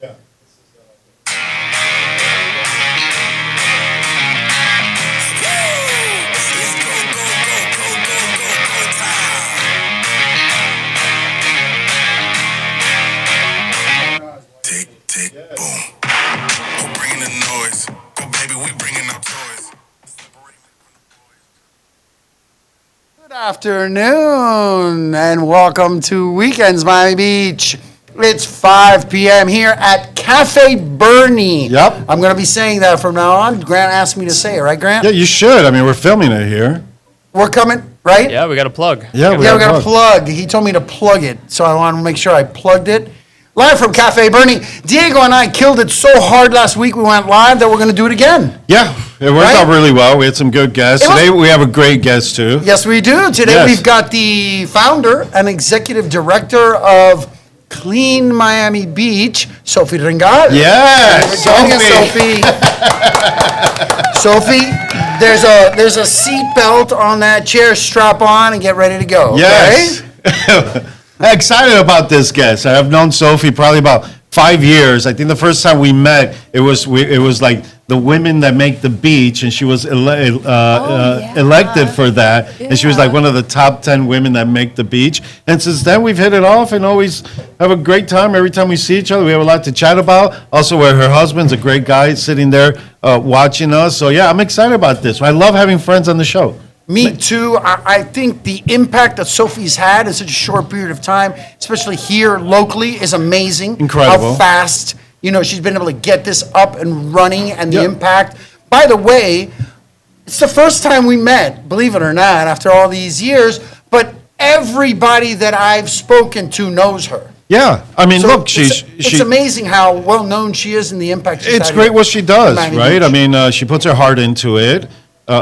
Tick, tick, boom. We're bringing the noise. Go, baby, we bringing our toys. Good afternoon and welcome to Weekends Miami Beach. It's 5 p.m. here at Cafe Bernie. Yep. I'm going to be saying that from now on. Grant asked me to say it, right, Grant? Yeah, you should. I mean, we're filming it here. We're coming, right? Yeah, we got a plug. Yeah, We got to plug. He told me to plug it, so I want to make sure I plugged it. Live from Cafe Bernie. Diego and I killed it so hard last week we went live that we're going to do it again. Yeah, it worked Right? out really well. We had some good guests. Today we have a great guest, too. Yes, we do. Today Yes. we've got the founder and executive director of Clean Miami Beach, Sophie Ringel. Yes, Joining us, Sophie. Sophie, there's a seat belt on that chair. Strap on and get ready to go. Yes. Okay? Excited about this guest. I have known Sophie probably about 5 years. I think the first time we met, it was like the women that make the beach, and she was elected for that. And she was like one of the top 10 women that make the beach. And since then, we've hit it off and always have a great time. Every time we see each other, we have a lot to chat about. Also, where her husband's a great guy sitting there watching us. So, yeah, I'm excited about this. I love having friends on the show. Me too. I think the impact that Sophie's had in such a short period of time, especially here locally, is amazing. Incredible. How fast, she's been able to get this up and running and the Yep. impact. By the way, it's the first time we met, believe it or not, after all these years, but everybody that I've spoken to knows her. Yeah, I mean, So look, it's amazing how well known she is and the impact she's It's had great here what she in does, Miami right? Beach. I mean, she puts her heart into it.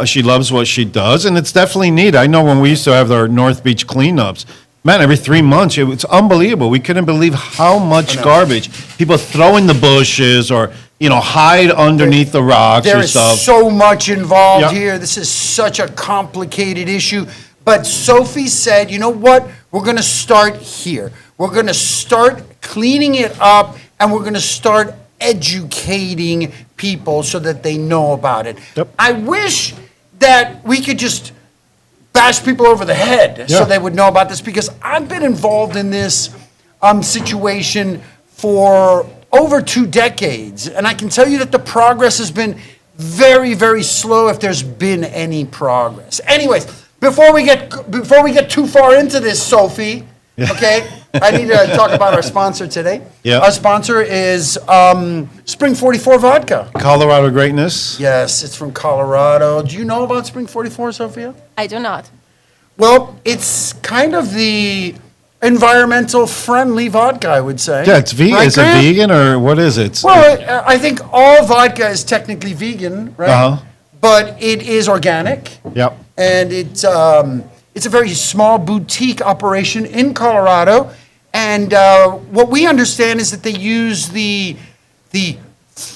She loves what she does, and it's definitely neat. I know when we used to have our North Beach cleanups, man, every 3 months, it's unbelievable. We couldn't believe how much garbage people throw in the bushes or, hide underneath the rocks There or is stuff. so much involved Yeah. here. This is such a complicated issue. But Sophie said, you know what? We're going to start here. We're going to start cleaning it up, and we're going to start educating people so that they know about it. Yep. I wish that we could just bash people over the head so Yeah. they would know about this, because I've been involved in this situation for over 2 decades, and I can tell you that the progress has been very, very slow, if there's been any progress. Anyways, before we get too far into this, Sophie, okay, I need to talk about our sponsor today. Yeah. Our sponsor is Spring 44 Vodka. Colorado greatness. Yes, it's from Colorado. Do you know about Spring 44, Sophia? I do not. Well, it's kind of the environmental friendly vodka, I would say. Yeah, it's vegan. Right, Is it Grant? vegan or what is it? Well, I think all vodka is technically vegan, right? Uh-huh. But it is organic, Yep. and it's a very small boutique operation in Colorado. And what we understand is that they use the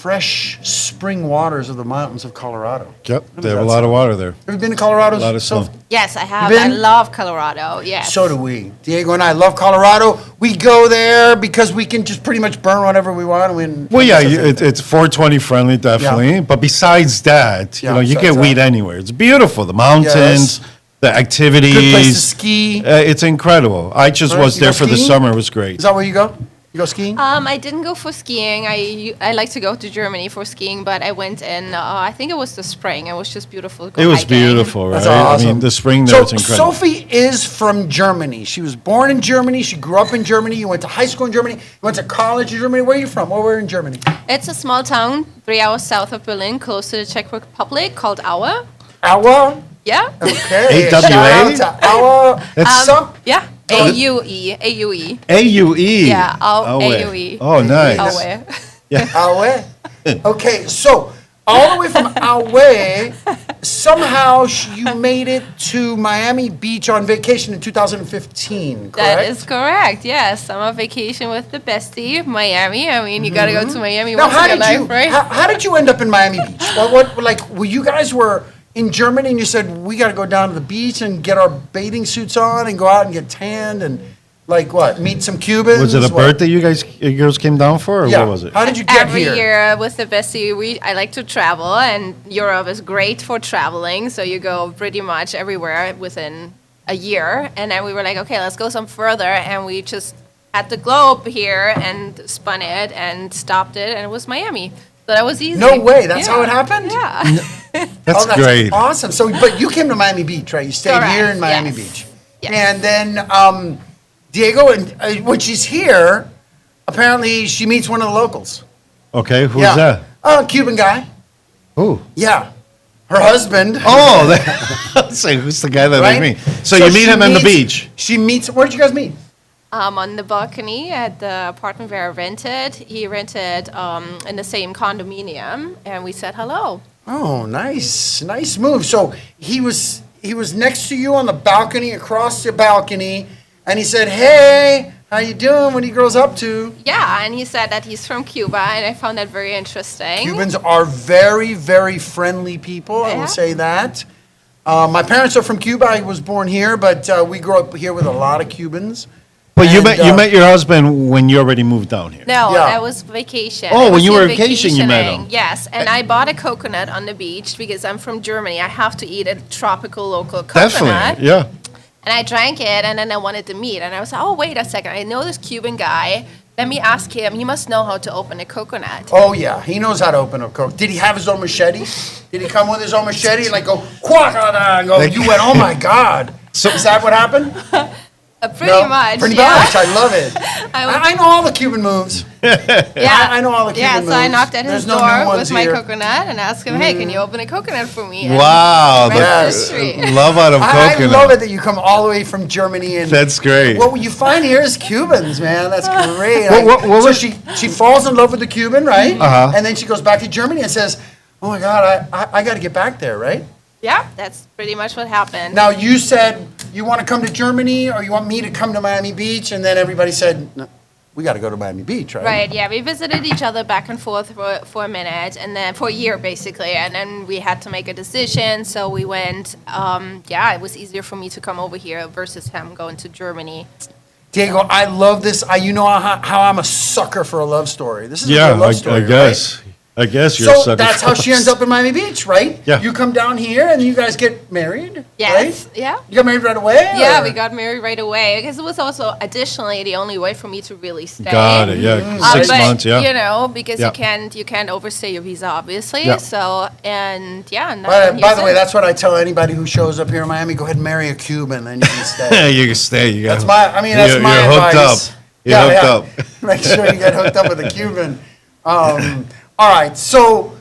fresh spring waters of the mountains of Colorado. Yep, they have a lot of water there. Have you been to Colorado? A lot of snow. Yes, I have. You I been? love Colorado. Yes. So do we. Diego and I love Colorado. We go there because we can just pretty much burn whatever we want. Well, yeah, it's 420 friendly, definitely. Yeah. But besides that, Yeah, you besides get weed that. anywhere. It's beautiful. The mountains, Yes. the activities. Good place to ski. It's incredible. I just Right, was you there go for the skiing? summer. It was great. Is that where you go? You go skiing? I didn't go for skiing. I like to go to Germany for skiing, but I went in. I think it was the spring. It was just beautiful. To go It was hiking. beautiful, right? That's awesome. I mean, the spring there, So it's incredible. Sophie is from Germany. She was born in Germany. She grew up in Germany. You went to high school in Germany. You went to college in Germany. Where are you from? Where in Germany? It's a small town, 3 hours south of Berlin, close to the Czech Republic, called Aue. Aua? Yeah. Okay. AWA? Shout out to Aua. It's Some, Yeah. Oh, AUE. AUE. AUE. Yeah. Aue. AUE. Oh, nice. Aue. Aue. Okay, so all the way from Aue, somehow you made it to Miami Beach on vacation in 2015, correct? That is correct. Yes, summer vacation with the bestie, Miami. I mean, you gotta go to Miami Now, once in your life, right? how did you end up in Miami Beach? Were you guys were in Germany and you said, we got to go down to the beach and get our bathing suits on and go out and get tanned? And Like what? Meet some Cubans? Was it a What? birthday you girls came down for, or Yeah. what was it? How did you get Every here? year with the bestie, I like to travel, and Europe is great for traveling. So you go pretty much everywhere within a year. And then we were like, okay, let's go some further. And we just had the globe here and spun it and stopped it, and it was Miami. So that was easy. No way, that's how it happened? Yeah. That's great. Awesome. So, but you came to Miami Beach, right? You stayed Correct, here in Miami yes. Beach. Yes. And then Diego, and when she's here, apparently she meets one of the locals. Okay, who's yeah. that? Cuban guy. Who? Yeah. Her husband. Oh, that, say, who's the guy that right? like me? So you meet she him on the meets- beach. She meets, where did you guys meet? On the balcony at the apartment where I rented. He rented in the same condominium, and we said hello. Oh, nice. Nice move. So he was next to you on the balcony, across the balcony, and he said, "Hey, how you doing? What are you girls up to?" Yeah, and he said that he's from Cuba, and I found that very interesting. Cubans are very, very friendly people. I Yeah. will say that. My parents are from Cuba. I was born here, but we grew up here with a lot of Cubans. But you And, met your husband when you already moved down here. No, Yeah. that was vacation. Oh, I when was you here were vacation, you met vacationing. him. Yes, and I bought a coconut on the beach because I'm from Germany. I have to eat a tropical local coconut. Definitely, yeah. And I drank it, and then I wanted the meat. And I was like, oh, wait a second. I know this Cuban guy. Let me ask him. He must know how to open a coconut. Oh yeah, he knows how to open a Coke. Did he have his own machete? Did he come with his own machete and like go quack and go? You went, oh my god. So- Is that what happened? Pretty No? much. Pretty yeah. much. I love it. I know all the Cuban moves. Yeah, I know all the Cuban Yeah, so I moves. knocked at his There's no new door ones with my here. coconut and asked him, hey, can you open a coconut for me? And Wow, the Yes. rest is history. love out of I coconut. love it that you come all the way from Germany and That's great. what you find here is Cubans, man. That's great. What so was- she falls in love with the Cuban, right? Uh-huh. And then she goes back to Germany and says, "Oh my God, I got to get back there, right?" Yeah, that's pretty much what happened. Now you said you want to come to Germany or you want me to come to Miami Beach, and then everybody said, no, "We got to go to Miami Beach, right?" Right, yeah, we visited each other back and forth for a minute, and then for a year basically, and then we had to make a decision, so we went, it was easier for me to come over here versus him going to Germany. Diego, I love this. You know how I'm a sucker for a love story. This is a Yeah, good love I story, guess. I guess you're So sucker that's for how she ends up in Miami Beach, right? Yeah. You come down here and you guys get married, Yes, right? yeah. You got married right away? Yeah, or- we got married right away because it was also additionally the only way for me to really stay. Got it, yeah. Uh, 6 but, months, yeah. You know, because Yeah. you can't overstay your visa, obviously. Yeah. So and yeah. and By that's the way, when that's what I tell anybody who shows up here in Miami: go ahead and marry a Cuban, and you can stay. you can stay. You got. That's my You're hooked advice. up. You're hooked up. Make sure you get hooked up with a Cuban. All right, so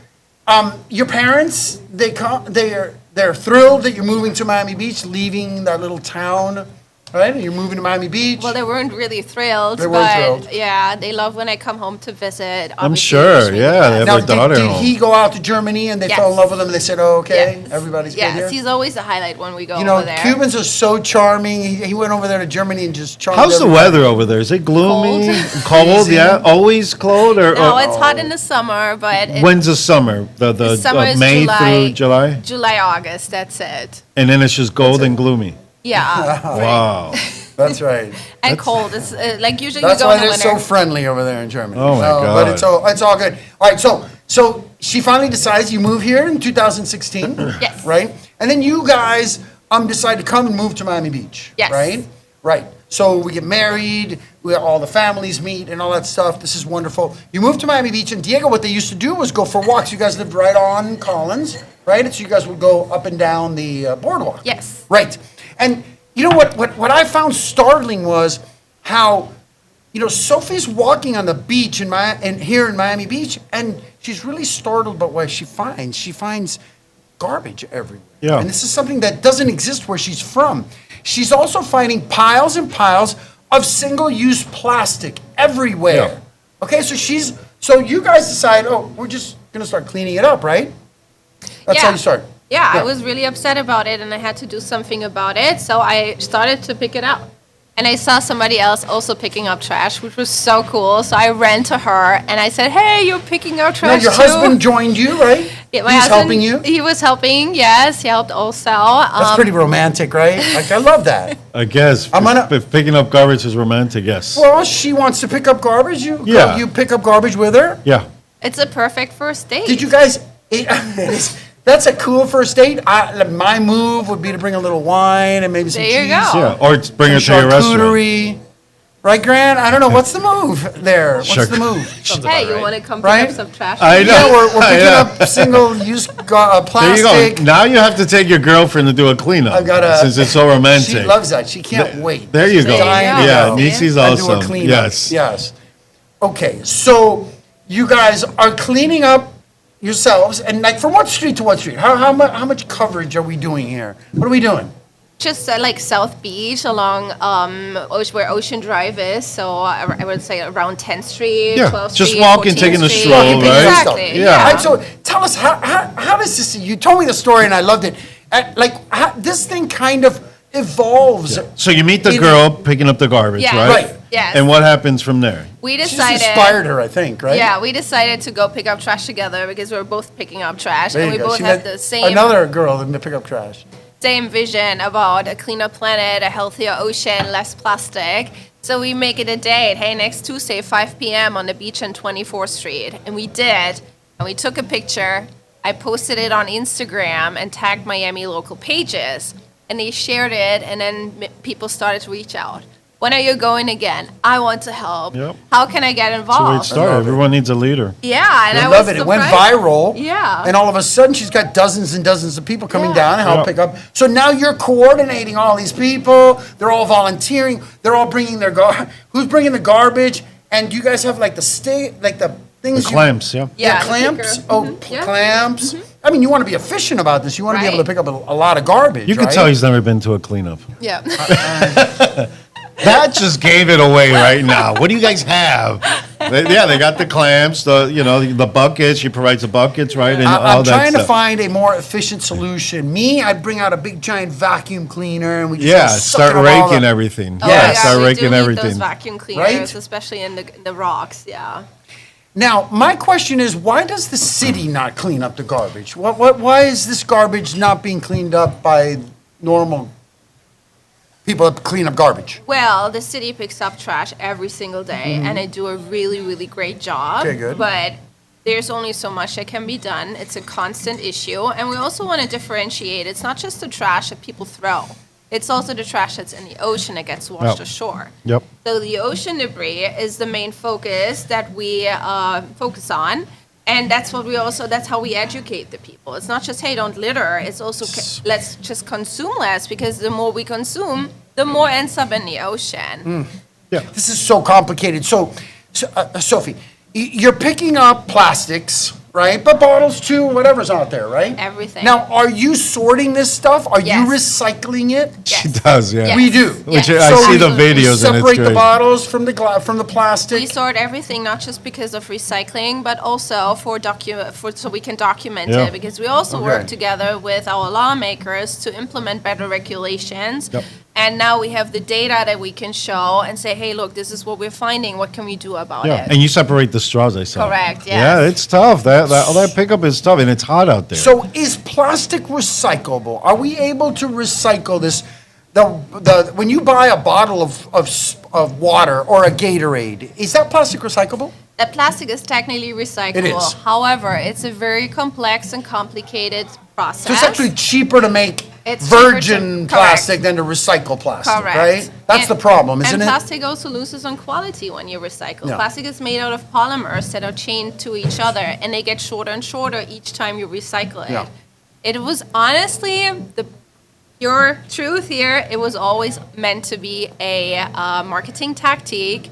your parents, they're thrilled that you're moving to Miami Beach, leaving that little town, right? You're moving to Miami Beach. Well, they weren't really thrilled, They weren't but thrilled. yeah, they love when I come home to visit. I'm Obviously, sure, wish me the yeah, best. they have Now, a daughter did home. he go out to Germany and they Yes. fell in love with him and they said, "Oh, okay, Yes. everybody's good Yes, here"? he's always the highlight when we go You know, over there. Cubans are so charming. He went over there to Germany and just charmed How's the everybody. weather over there? Is it gloomy? Cold. Cold, Freezing. yeah. Always cold, or No, it's hot in the summer, but when's the summer? The summer is May through July, July, August. That's it. and then it's just cold and gloomy. Yeah. Wow. That's right. And cold. It's like usually That's we go why in the they're winter. so friendly over there in Germany. Oh, my But God. it's all good. All right, so she finally decides you move here in 2016. Yes. Right? And then you guys decide to come and move to Miami Beach. Yes. Right? Right. So we get married, all the families meet and all that stuff. This is wonderful. You move to Miami Beach, and Diego, what they used to do was go for walks. You guys lived right on Collins, right? And so you guys would go up and down the boardwalk. Yes. Right. And you know what I found startling was how, Sophie's walking on the beach here in Miami Beach, and she's really startled by what she finds. She finds garbage everywhere. Yeah. And this is something that doesn't exist where she's from. She's also finding piles and piles of single-use plastic everywhere. Yeah. Okay, so you guys decide, we're just gonna start cleaning it up, right? That's how you start. Yeah, I was really upset about it, and I had to do something about it. So I started to pick it up. And I saw somebody else also picking up trash, which was so cool. So I ran to her, and I said, hey, you're picking up Now, trash your too? husband joined you, right? Yeah, my He's husband, helping you? He was helping, yes. He helped also. That's pretty romantic, right? Like, I love that. I guess I'm gonna- if picking up garbage is romantic, yes. Well, she wants to pick up garbage. Yeah. You pick up garbage with her. Yeah. It's a perfect first date. Did you guys? That's a cool first date. My move would be to bring a little wine and maybe some There you cheese. go. Yeah. Or it's bring her some to your restaurant. charcuterie. Right, Grant? I don't know. What's the move there? What's the move? Hey, you want to come pick Right? up some trash? I know. Yeah, we're picking Yeah. up single-use There you plastic. go. Now you have to take your girlfriend to do a cleanup. I gotta. Since it's so romantic. She loves that. She can't wait. There you She's go. dying to Yeah, go Nisi's and do a awesome. cleanup. Yes. Yes. Okay, so you guys are cleaning up yourselves, and like from what street to what street? How much coverage are we doing here? What are we doing? Just like South Beach along where Ocean Drive is. So I would say around 10th Street, Yeah, 12th just Street, walking, 14th taking a Street. stroll, Walking, picking right? up stuff. Exactly. Yeah. All right, so tell us how does this? You told me the story and I loved it. This thing kind of evolves. So you meet the In- girl picking up the garbage, Yeah. right? Right. Yes. And what happens from there? We She just decided. inspired her, I think, right? Yeah, we decided to go pick up trash together because we were both picking up trash, There and you we go. both She had met the same another girl that pick up trash. same vision about a cleaner planet, a healthier ocean, less plastic. So we make it a date. Hey, next Tuesday, 5 p.m. on the beach on 24th Street. And we did. And we took a picture. I posted it on Instagram and tagged Miami local pages. And they shared it. And then people started to reach out. When are you going again? I want to help. Yep. How can I get That's the way it involved? started. love it. Everyone needs a leader. Yeah, and I I love was it. It went surprised. viral. Yeah. And all of a sudden, she's got dozens and dozens of people coming Yeah. down and help Yeah. pick up. So now you're coordinating all these people. They're all volunteering. They're all bringing their who's bringing the garbage? And you guys have like the The things. clamps, yeah. Yeah, the clamps. picker. Oh, Mhm. Yeah. clamps. I mean, you want to be efficient about this. You want to be able to Right. pick up a lot of garbage. You can right? tell he's never been to a cleanup. Yeah. That just gave it away right now. What do you guys have? They got the clamps, the buckets. She provides the buckets, right? And all I'm that trying to stuff. find a more efficient solution. Me, I'd bring out a big giant vacuum cleaner and we just Yeah, go start sucking up all raking the- everything. Oh Yeah, my Yeah, gosh, start we do raking need everything. those vacuum cleaners, Right? especially in the rocks. Yeah. Now, my question is, why does the city not clean up the garbage? Why is this garbage not being cleaned up by normal people that clean up garbage? Well, the city picks up trash every single day, and they do a really, really great job. Okay, good. But there's only so much that can be done. It's a constant issue, and we also want to differentiate. It's not just the trash that people throw. It's also the trash that's in the ocean that gets washed Yep. ashore. Yep. So the ocean debris is the main focus that we focus on. And that's how we educate the people. It's not just, hey, don't litter. It's also, let's just consume less, because the more we consume, the more ends up in the ocean. This is so complicated. So Sophie, you're picking up plastics, right? But bottles too, whatever's out there, right? Everything. Now, are you sorting this stuff? Are Yes. you recycling it? She Yes. does, yeah. Yes. We do. Which Yes. I So see we- the we videos and it's separate the great. bottles from the plastic. We sort everything, not just because of recycling, but also so we can document Yeah. it. Because we also Okay. work together with our lawmakers to implement better regulations. Yep. And now we have the data that we can show and say, hey, look, this is what we're finding. What can we do about Yeah, it? and you separate the straws, I saw. Correct, yes. Yeah, it's tough. All that pickup is tough, and it's hot out there. So is plastic recyclable? Are we able to recycle this? When you buy a bottle of water or a Gatorade, is that plastic recyclable? That plastic is technically recyclable. It is. However, it's a very complex and complicated process. So it's actually cheaper to make It's cheaper virgin to- plastic than to recycle plastic, Correct. right? That's the problem, isn't and it? plastic also loses on quality when you recycle. Yeah. Plastic is made out of polymers that are chained to each other, and they get shorter and shorter each time you recycle it. Yeah. It was honestly the pure truth here. It was always meant to be a marketing tactic.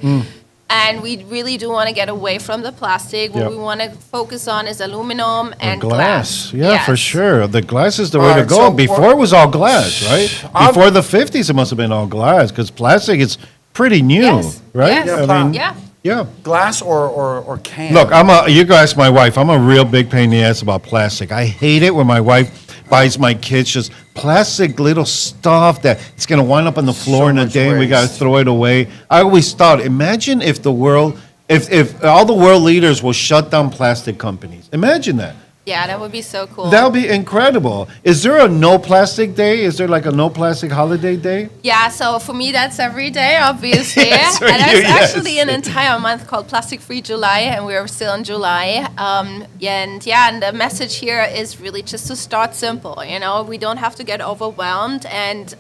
And we really do want to get away from the plastic. What Yep. we want to focus on is aluminum Or and glass. Yeah, Yes. for sure. The glass is the way to Alright, go. so Before we're- it was all glass, right? I'm- Before the 50s, it must have been all glass, because plastic is pretty new, Yes. right? Yes. I mean, Yeah. yeah. Glass or can? Look, you can ask my wife. I'm a real big pain in the ass about plastic. I hate it when my wife buys my kids just plastic little stuff that it's going to wind up on the floor So in a much day and we got to waste. throw it away. I always thought, imagine if the world, if all the world leaders will shut down plastic companies. Imagine that. Yeah, that would be so cool. That would be incredible. Is there a no plastic day? Is there like a no plastic holiday day? Yeah, so for me, that's every day, obviously. Yes, for and you, there's actually yes. an entire month called Plastic Free July, and we're still in July. And the message here is really just to start simple. You know, we don't have to get overwhelmed and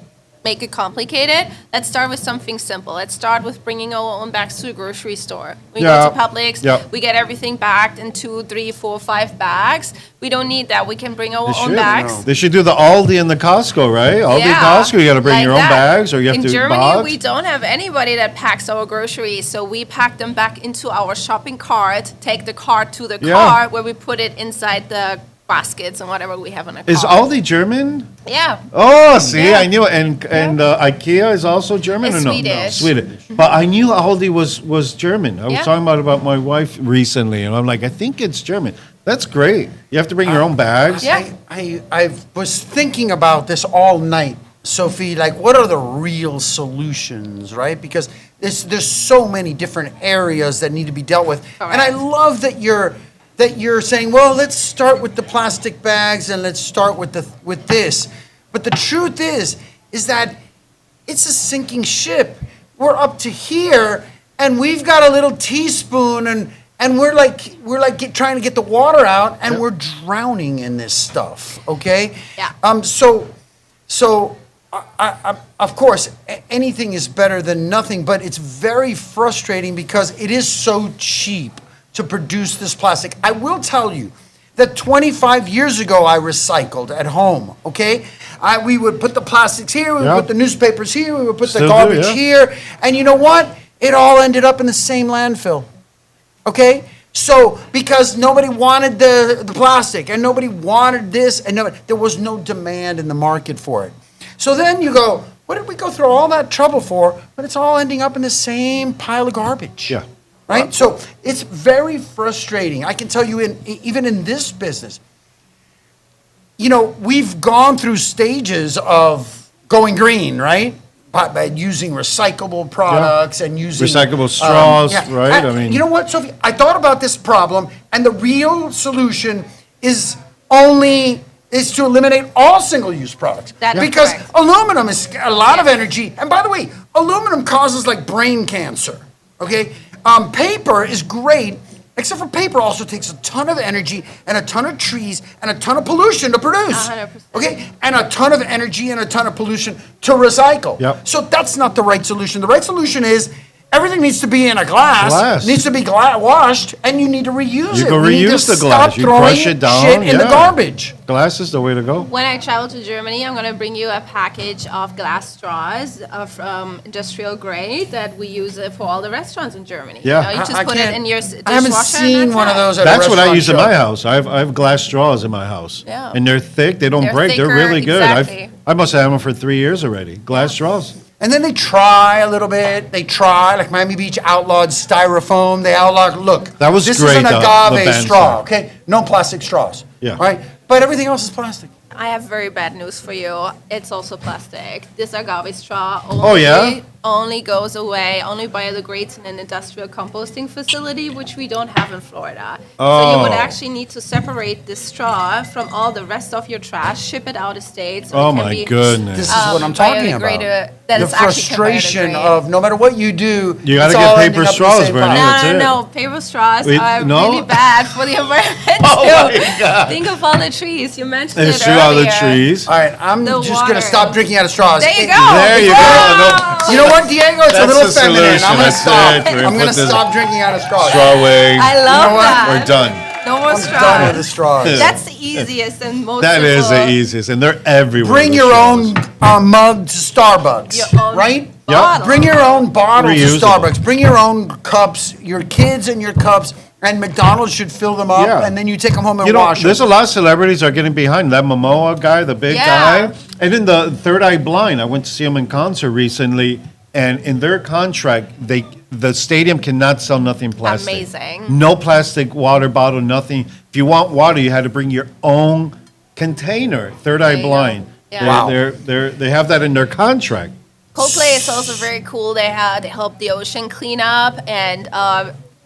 make it complicated. Let's start with something simple. Let's start with bringing our own bags to the grocery store. We Yeah. go to Publix, Yeah. we get everything bagged in 2, 3, 4, 5 bags. We don't need that. We can bring our They own should. bags. They should do the Aldi and the Costco, right? Aldi and Costco, you got to bring like your own that. bags, or you have in to Germany, box. we don't have anybody that packs our groceries, so we pack them back into our shopping cart, take the cart to the Yeah. car where we put it inside the baskets and whatever we have in a car. Is Aldi German? Yeah. Oh, see, Yeah. I knew it. And IKEA is also German, It's or no? Swedish. Swedish. But I knew Aldi was German. I was Yeah. talking about my wife recently, and I'm like, I think it's German. That's great. You have to bring your own bags. Yeah. I was thinking about this all night, Sophie. Like, what are the real solutions, right? Because there's so many different areas that need to be dealt with, and I Correct. love that you're saying, well, let's start with the plastic bags and let's start with this. But the truth is that it's a sinking ship. We're up to here, and we've got a little teaspoon, and we're like trying to get the water out, and we're drowning in this stuff. Okay. Yeah. So, of course, anything is better than nothing, but it's very frustrating because it is so cheap to produce this plastic. I will tell you that 25 years ago, I recycled at home, okay? We would put the plastics here, we would Yeah. put the newspapers here, we would put Still the do, garbage yeah. here, and you know what? It all ended up in the same landfill, okay? So, because nobody wanted the plastic, and nobody wanted this, and there was no demand in the market for it. So then you go, what did we go through all that trouble for? But it's all ending up in the same pile of garbage. Yeah. Right? So it's very frustrating. I can tell you, even in this business, you know, we've gone through stages of going green, right? By using recyclable products and using Recyclable straws, right? And I mean- you know what, Sophie? I thought about this problem, and the real solution is to eliminate all single-use products. That is because correct. aluminum is a lot of energy, and by the way, aluminum causes like brain cancer. Okay, paper is great, except for paper also takes a ton of energy and a ton of trees and a ton of pollution to produce. 100%. Okay, and a ton of energy and a ton of pollution to recycle. Yep. So that's not the right solution. The right solution is everything needs to be in a glass. Needs to be washed, and you need to reuse You it. can We need to reuse the stop glass. You throwing crush it down. shit in the yeah. garbage. Glass is the way to go. When I travel to Germany, I'm going to bring you a package of glass straws from industrial grade that we use for all the restaurants in Germany. Yeah. You know, you just put it in your dishwasher. I haven't and seen that's one of it. those at a That's what I restaurant use in show. my house. I have glass straws in my house. Yeah. And they're thick. They don't They're break. They're thicker, really good. exactly. I must have them for 3 years already. Glass straws. And then they try a little bit. They try, like Miami Beach outlawed styrofoam. They outlawed, look, That was this great, is an the agave band straw, stuff. okay? No plastic straws. Yeah. Right? But everything else is plastic. I have very bad news for you. It's also plastic. This agave straw only goes away, only biodegrades in an industrial composting facility, which we don't have in Florida. So you would Oh. actually need to separate this straw from all the rest of your trash, ship it out of state. So Oh it can my be, goodness. This is what I'm talking about. biodegradable- that The is actually frustration biodegrade. of no matter what you do, You gotta it's get all paper ending up in the straws, same Bernie. pile. That's No, it. no, paper straws Wait, are no? really bad for the environment Oh too. my God. Think of all the trees. You mentioned It's it true, all the earlier. trees. All right, I'm The just going to water. stop drinking out of straws. There you It- go. There you go. You know what, Diego? It's a That's little the feminine. solution. I'm going to That's stop. it. We're gonna I'm going put to this- stop drinking out of straws. Straw away. I love know what? that. We're done. No more I'm straws. done with the straws. That's the easiest and most That is simple. the easiest, and they're everywhere. Bring the your straws. own mug to Starbucks, Your own right? bottle. Bring your own bottle to Reusable. Starbucks. Bring your own cups, your kids and your cups, and McDonald's should fill them up, Yeah. and then you take them home and You know, wash there's a them. lot of celebrities are getting behind that Momoa guy, the big Yeah. guy, and then the Third Eye Blind. I went to see him in concert recently, and in their contract, the stadium cannot sell nothing plastic. Amazing. No plastic water bottle, nothing. If you want water, you had to bring your own container. Third Eye you go. Blind. Yeah. Wow. They have that in their contract. Coldplay is also very cool. They help the ocean clean up, and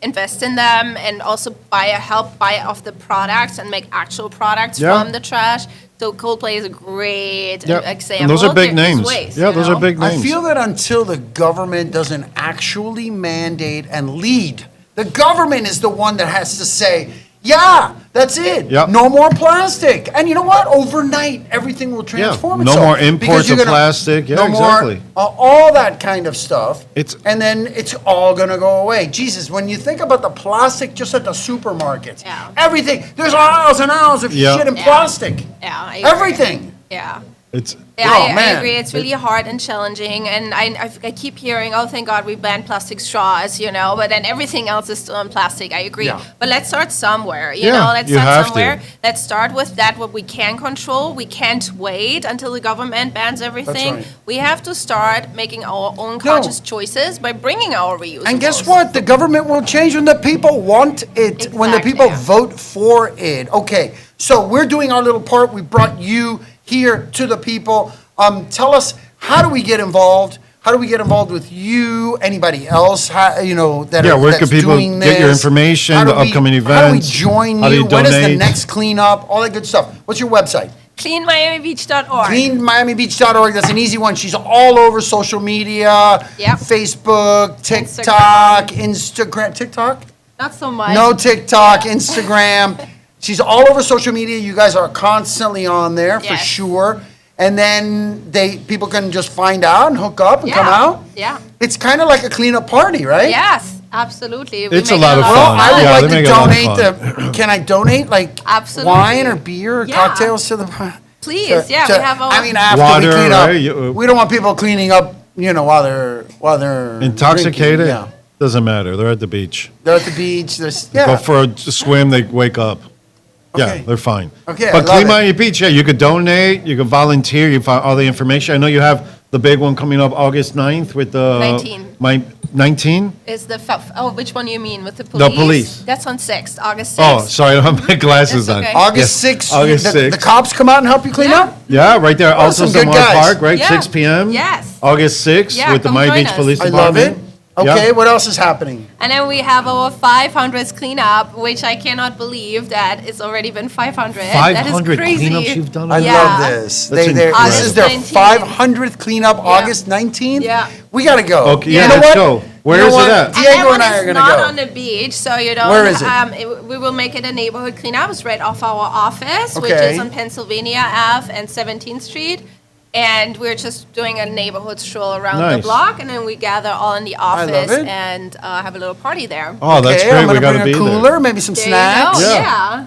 invest in them and also help buy off the products and make actual products Yeah. from the trash. So Coldplay is a great Yeah. example. And those are big There's names. ways, Yeah, you those are know? big names. I feel that until the government doesn't actually mandate and lead, the government is the one that has to say, yeah, that's it. Yep. No more plastic. And you know what? Overnight, everything will transform No itself. more imports Because you're of plastic. Yeah, no exactly. more, all that kind of stuff. It's- and then it's all going to go away. Jesus, when you think about the plastic just at the supermarkets, Yeah. everything, there's aisles and aisles of Yeah. shit in Yeah. plastic. Yeah, I agree. Everything. Yeah. It's Yeah, Oh, I man. agree. It's really hard and challenging, and I keep hearing, "Oh, thank God we banned plastic straws," but then everything else is still in plastic. I agree, Yeah. but let's start somewhere. Yeah, Let's you start have to. somewhere. Let's start with that what we can control. We can't wait until the government bans everything. right. We have to start making our own conscious choices by bringing our reusable. And guess what? The government will change when the people want it, when the people Exactly. vote for it. Okay, so we're doing our little part. We brought you here to the people. Tell us, how do we get involved? How do we get involved with you? Anybody else? That Yeah, where that's can people doing get your this? information, How do the upcoming How do we events? join How do you? you When is the donate? next cleanup? All that good stuff. What's your website? CleanMiamiBeach.org. CleanMiamiBeach.org. That's an easy one. She's all over social media. Yep. Facebook, TikTok, Instagram. TikTok? Not so much. No TikTok, Instagram. She's all over social media. You guys are constantly on there for Yes. sure. And then people can just find out and hook up and come out. Yeah. It's kind of like a cleanup party, right? Yes, absolutely. We It's a make lot of Well, fun. I would Yeah, like they to make it a lot of donate fun. can I donate like Absolutely. wine or beer or Yeah. cocktails to the Please, to- yeah, to- we have our. I mean, after Water, we clean up, right? we don't want people cleaning up, while they're Intoxicated? drinking. Yeah, Doesn't matter. They're at the beach. they're at the beach. There's Go for a swim, they wake up. Yeah, Okay. they're fine. Okay, I But love Clean it. Miami Beach, yeah, you could donate, you could volunteer, you find all the information. I know you have the big one coming up August 9th with the. 19. 19? Is which one you mean with the police? police. That's on 6th, August 6th. Oh, sorry, I don't have my glasses It's on. okay. August Yes, 6th. August the, 6th. The cops come out and help you clean Yeah. up. Yeah, right there, Oh, also some good Samar guys. Park, right, Yeah. 6 p.m.? Yes. August 6th Yeah, with the come Miami join Beach us. Police I Department. love it. Okay, Yeah. what else is happening? And then we have our 500th cleanup, which I cannot believe that it's already been 500. That is 500 crazy. cleanups you've done I already? Yeah. love this. That's This incredible. is their August 500th cleanup, August 19th. Yeah. We got to go. Okay, You yeah, know let's what? go. Where You know is it what? at? And Diego that one and I are is going not to on go. the beach, so you don't. Where is it? We will make it a neighborhood cleanup. It's right off our office, which Okay. is on Pennsylvania Ave and 17th Street. And we're just doing a neighborhood stroll around the Nice. block, and then we gather all in the love office it. and have a little party there. Oh, that's Okay, great, I'm we going to gotta bring be a cooler, there. maybe some There snacks. you go. Yeah. Yeah.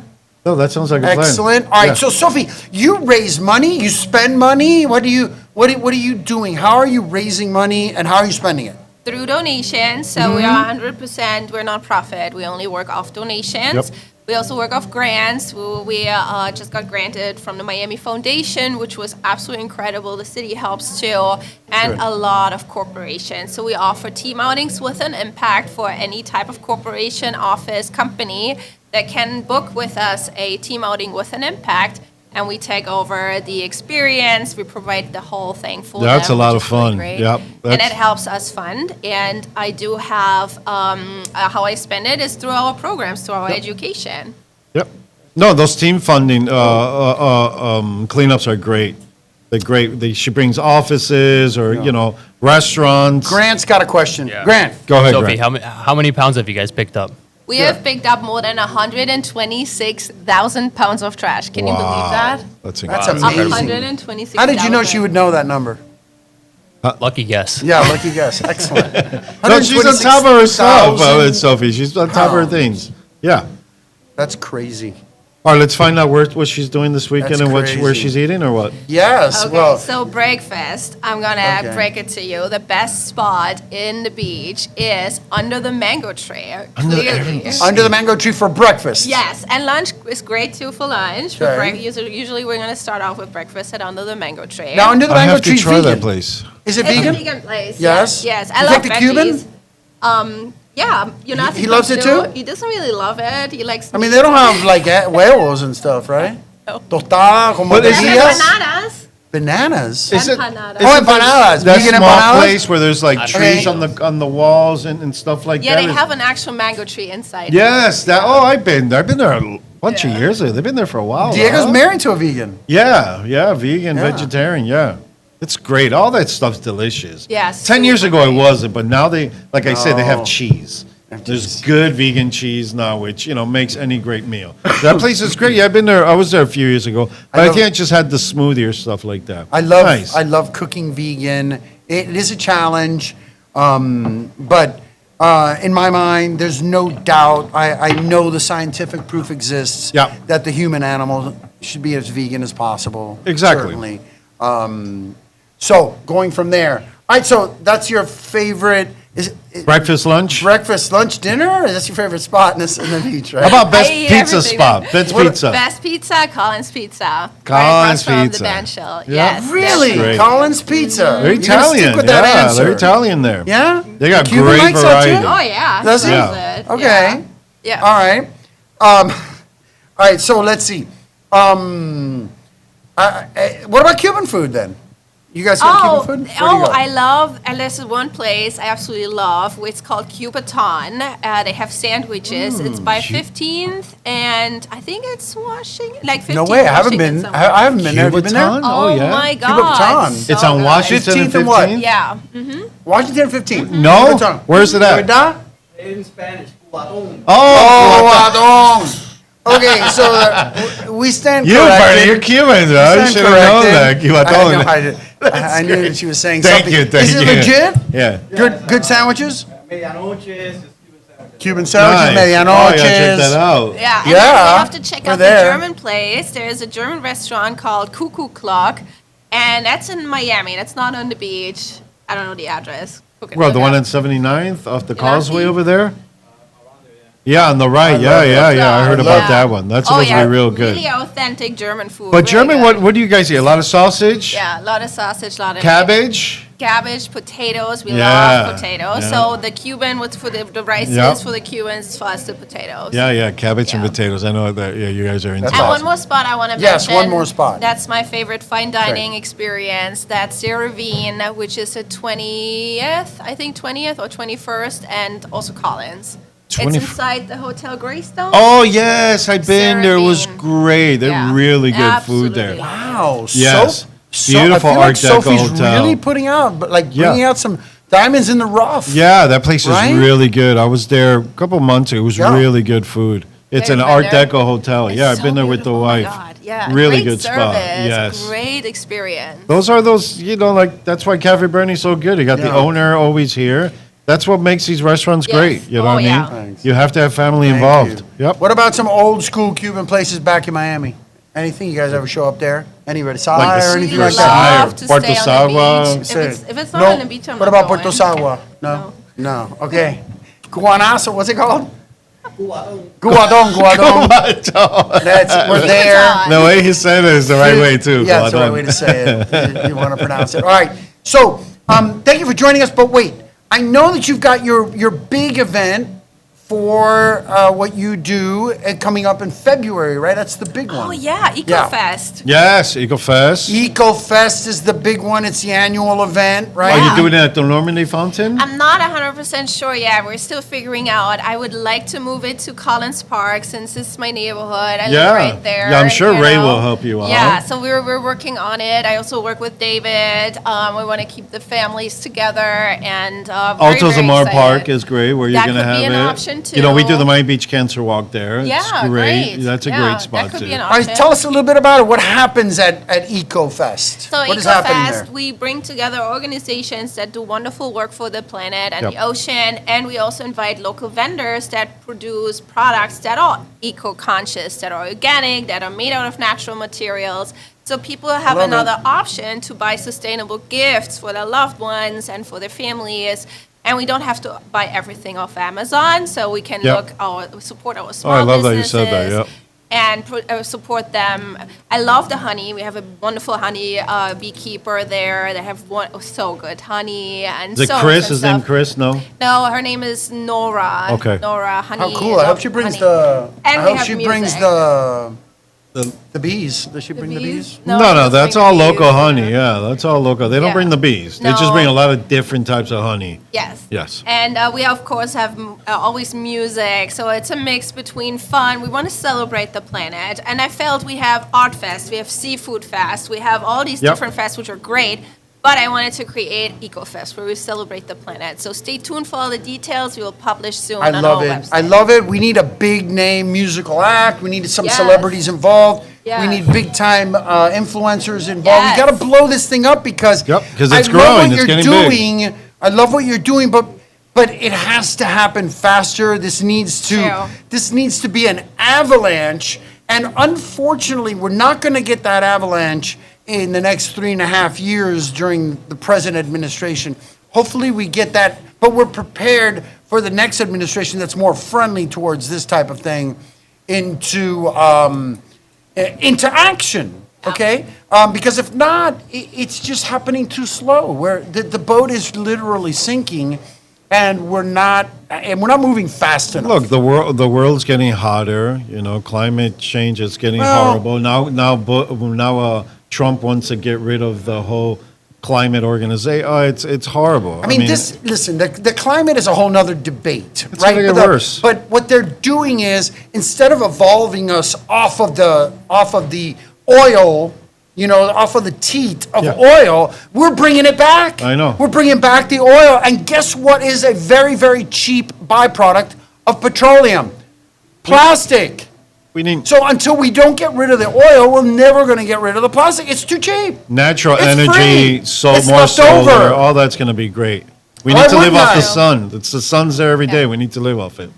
Oh, that sounds like a plan. Excellent. All right, Yeah. so Sophie, you raise money, you spend money. What are you doing? How are you raising money and how are you spending it? Through donations. So we are 100%, we're nonprofit. We only work off donations. Yep. We also work off grants. We just got granted from the Miami Foundation, which was absolutely incredible. The city helps too, and Good. a lot of corporations. So we offer team outings with an impact for any type of corporation, office, company that can book with us a team outing with an impact. And we take over the experience. We provide the whole thing for them. That's a lot which of is really fun. great. Yep, And that's- it helps us fund. And I do have how I spend it is through our programs, through our education. Yep. No, those team funding cleanups are great. They're great. She brings offices or, restaurants. Grant's got a question. Yeah. Grant. Go ahead, Sophie, Grant. how many pounds have you guys picked up? We have picked up more than 126,000 pounds of trash. Can you believe that? That's That's incredible. amazing. 126,000. How did you know she would know that number? Lucky guess. Yeah, lucky guess. Excellent. No, she's on top of her stuff, 126,000. Sophie. She's on top of her pounds. things. Yeah. That's crazy. All right, let's find out what she's doing this weekend That's and where crazy. she's eating or what? Yes. Okay, Well, so breakfast, I'm gonna Okay. break it to you. The best spot in the beach is under the mango tree. Under the- Clearly. under the mango tree for breakfast. Yes, and lunch is great too for lunch. For Okay. usually we're gonna start off with breakfast at under the mango tree. Now, under the I mango have to tree, try vegan. that place. Is it It's vegan? a vegan place. Yes? Yes. You I love take the Cuban? veggies. Yeah, Jonas. He loves it too? He doesn't really love it. He likes. I mean, they don't have like huevos and stuff, right? No. Tostada con But is They he have mantequillas. bananas. They Bananas? Is it- Empanadas. Oh, empanadas. That Vegan small empanadas? place where there's like trees Okay. on the walls and stuff like Yeah, that? they Is- have an actual mango tree inside. Yes, that. Oh, I've been there a bunch of years ago. They've been there for a while. Diego's huh? married to a vegan. Yeah, vegan, Yeah. vegetarian. Yeah, it's great. All that stuff's delicious. Yeah, 10 years super ago it great. wasn't, but now they, like I said, they have No. cheese. Have There's cheese. good vegan cheese now, which makes any great meal. That place is great. Yeah, I've been there. I was there a few years ago, but I love- think I just had the smoothie or stuff like that. I love cooking vegan. It is a challenge, but in my mind, there's no doubt. I know the scientific proof exists Yeah. that the human animal should be as vegan as possible. Exactly. Certainly. So going from there. All right. So that's your favorite. Is it, Breakfast, lunch. breakfast, lunch, dinner? Or that's your favorite spot in the beach, right? How about best I eat pizza everything. spot? Best What- pizza. Best pizza, Collins Pizza. Collins right across from Pizza. the Banshell. Yeah. Yes, Really? Great. Collins Pizza. They're You're gonna Italian. Stick with that Yeah, answer. they're Italian there. Yeah? They got Cuban great likes that too? variety. Oh yeah. Does he? Loves Yeah. it. Okay. Yeah. All right. All right. So let's see. What about Cuban food then? You guys got Oh, Cuban food? Where do you go? I love, and this is one place I absolutely love. It's called Cubaton. They have sandwiches. It's by 15th, and I think it's Washington. Like 15th. No way. I haven't Washington been. somewhere. I haven't been there. Have you been there? Cubaton? Oh, Oh, yeah. my Cubaton. God. It's so on good. Washington 15th and and what? 15th? Yeah. Washington 15. No? Cubaton. Where's it at? ¿Verdad? In Spanish, cubatón. Oh, Cubaton. Okay, so we stand you, corrected. Bernie, you're Cuban, though. You Stand should have known that. corrected. Cubaton. I knew that she was saying Thank something. you, thank Is it you. legit? Yeah. Good sandwiches? Medianoches, Cuban sandwiches, Nice. Oh, yeah, check medianoches. that out. Yeah, and Yeah, you have to check we're out there. the German place. There is a German restaurant called Cuckoo Clock, and that's in Miami. That's not on the beach. I don't know the address. Well, the one in on 79th off the In causeway Auntie? over there? Yeah, on the right. Yeah, love yeah, that. yeah. I heard I about love that one. That's supposed to be real good. Really authentic German food. But really German, good. what do you guys eat? A lot of sausage? Yeah, a lot of sausage, a lot of Cabbage? cabbage, potatoes. We Yeah, love potatoes. yeah. So the Cuban, what's for the rice Yeah. is for the Cubans, for us the potatoes. Yeah, cabbage and Yeah. potatoes. I know that. Yeah, you guys are into That's And that. one more spot I want to Yes, mention. one more spot. That's my favorite fine dining experience. That's Ravine, which is the 20th, I think 20th or 21st, and also Collins. 20 It's inside the Hotel Greystone. Oh, yes, I've been there. It was Serafine. great. They're Yeah, really good food there. absolutely. Wow. Yes. So, Beautiful I feel Art like Deco Sophie's hotel. really putting out, but like Yeah. bringing out some diamonds in the rough. Yeah, that place is Right? really good. I was there a couple months ago. It was Yeah. really good food. It's Have an you Art been there? Deco hotel. It's Yeah, I've so been there with the beautiful. Oh my wife. God, yeah. Really Great good spot. service, Yes. Great experience. Those are those, like, that's why Cafe Bernie's so good. You got the Yeah. owner always here. That's what makes these restaurants Yes. great. You know Oh, what I yeah. mean? Thanks. You have to have family Thank involved. you. Yep. What about some old school Cuban places back in Miami? Anything? You guys ever show up there? Any Versailles Like the or We anything Versailles like that? love to Puerto stay on Sagua. the beach. If it's not No. on the beach, I'm What not about going. Puerto Sagua? No. No. Okay. Guanazo, what's it called? Cubatón. Guadon. That's we're there. The way he said it is the right way, too. Yeah, that's the right Guadon. way to say it. You want to pronounce it. All right. So, thank you for joining us. But wait, I know that you've got your big event for what you do coming up in February, right? That's the big one. Oh yeah, EcoFest. Yes, EcoFest. EcoFest is the big one. It's the annual event, right? Are Yeah. you doing it at the Normandy Fountain? I'm not 100% sure yet. We're still figuring out. I would like to move it to Collins Park since it's my neighborhood. I Yeah. live right there. Yeah, I'm sure you Ray know. will help you out. Yeah, so we're working on it. I also work with David. We want to keep the families together and very, Alto very Zamar excited. Park is great where you're That going to could have be an it. option, You know, we do too. the Miami Beach Cancer Walk there. Yeah, it's great. That's a Yeah, great spot that could too. be an All right, option. tell us a little bit about it. What happens at EcoFest? So what is happening EcoFest, there? we bring together organizations that do wonderful work for the planet and Yep. the ocean, and we also invite local vendors that produce products that are eco-conscious, that are organic, that are made out of natural materials. So people have Love it. another option to buy sustainable gifts for their loved ones and for their families. And we don't have to buy everything off Amazon, so we can Yep. support our small I love that you said that, businesses yep. and support them. I love the honey. We have a wonderful honey beekeeper there. They have so good honey and Is it so Chris? much His name stuff. Chris? No? No, her name is Nora. Okay. Nora Honey. How cool! I hope she brings honey. I And we hope have she brings music. The bees. Does she bring the bees? No, just that's bring all the local bees. honey. Yeah, that's all local. They don't Yeah. bring the bees. They just bring No. a lot of different types of honey. Yes. Yes. And we, of course, have always music. So it's a mix between fun. We want to celebrate the planet. And I felt we have Art Fest, we have Seafood Fest, we have all these Yep. different fests, which are great. But I wanted to create Eco Fest, where we celebrate the planet. So stay tuned for all the details. We will publish soon I on love our it. website. I love it. We need a big name musical act. We need some Yes. celebrities involved. We Yes. need big time influencers involved. Yes. We got to blow this thing up because Yep, 'cause I it's love growing. what It's you're getting big. doing. I love what you're doing, but it has to happen faster. This needs True. to be an avalanche. And unfortunately, we're not going to get that avalanche in the next 3.5 years during the present administration. Hopefully, we get that, but we're prepared for the next administration that's more friendly towards this type of thing into action. Okay, because if not, it's just happening too slow. Where the boat is literally sinking, and we're not moving fast enough. Look, the world's getting hotter. You know, climate change is getting Well- horrible. Now, Trump wants to get rid of the whole climate organization. Oh, it's horrible. I mean, listen, the climate is a whole nother debate, It's right? gonna get But worse. But what they're doing is, instead of evolving us off of the oil, off of the teat of Yeah. oil, we're bringing it back. I know. We're bringing back the oil. And guess what is a very, very cheap byproduct of petroleum? Plastic. we need So until we don't get rid of the oil, we're never going to get rid of the plastic. It's too cheap. natural It's energy, free. so It's more left over. solar. All that's going to be great. We Why need to live wouldn't off the I? sun. It's the sun's there every day. Yeah. We need to live off it.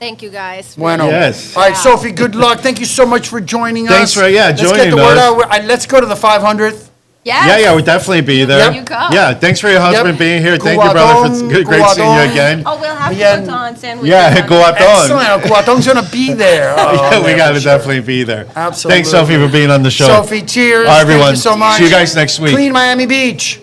Thank you, guys. Bueno. Yes. All right, Sophie, good luck. Thank you so much for joining us. Thanks for Let's get joining the word us. out. Let's go to the 500th. Yes. Yeah, we'll definitely be there. You go. Yeah, thanks for your husband Yep. being here. Thank you, brother. For Guadon, great seeing you Guadon. again. Oh, we'll have Bien. croutons sandwiches. Yeah, on go it. out on. Excellent. Guadon's going to be there. Oh, Yeah, we man, got for to sure. definitely be there. Absolutely. Thanks, Sophie, for being on the show. Sophie, cheers. All right, everyone. Thank you so much. See you guys next week. Clean Miami Beach.